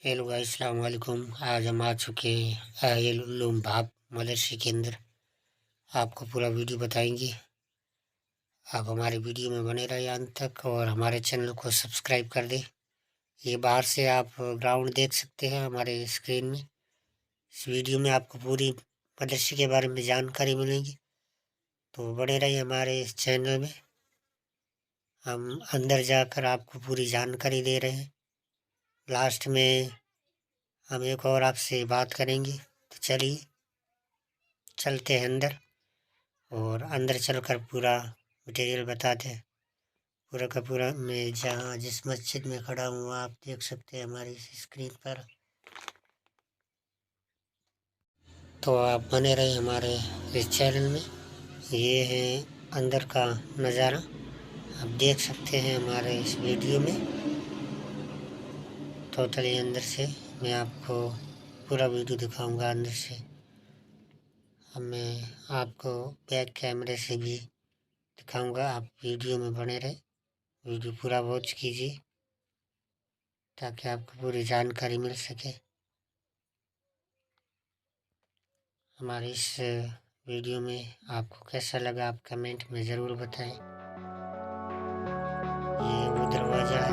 Hello guys, अस्सलामुअलैकुम। आज हम आ चुके हैं ये लूम बाप मदरसे के अंदर। आपको पूरा वीडियो बताएंगे। आप हमारे वीडियो में बने रहिए अंत तक और हमारे चैनल को सब्सक्राइब कर दें। ये बाहर से आप ग्राउंड देख सकते हैं हमारे स्क्रीन में। इस वीडियो में आपको पूरी मदरसे के बारे में जानकारी मिलेगी, तो बने रहिए हमारे इस चैनल में। हम अंदर जाकर आपको पूरी जानकारी दे रहे हैं। लास्ट में हम एक और आपसे बात करेंगे, तो चलिए चलते हैं अंदर और अंदर चलकर पूरा मटेरियल बताते हैं। पूरा का पूरा मैं जहाँ जिस मस्जिद में खड़ा हूँ आप देख सकते हैं हमारी इस स्क्रीन पर। तो आप बने रहे हमारे इस चैनल में। ये है अंदर का नज़ारा, आप देख सकते हैं हमारे इस वीडियो में। टोटली अंदर से मैं आपको पूरा वीडियो दिखाऊंगा अंदर से। अब मैं आपको बैक कैमरे से भी दिखाऊंगा। आप वीडियो में बने रहे, वीडियो पूरा वॉच कीजिए ताकि आपको पूरी जानकारी मिल सके। हमारे इस वीडियो में आपको कैसा लगा आप कमेंट में ज़रूर बताएं। ये वो दरवाज़ा है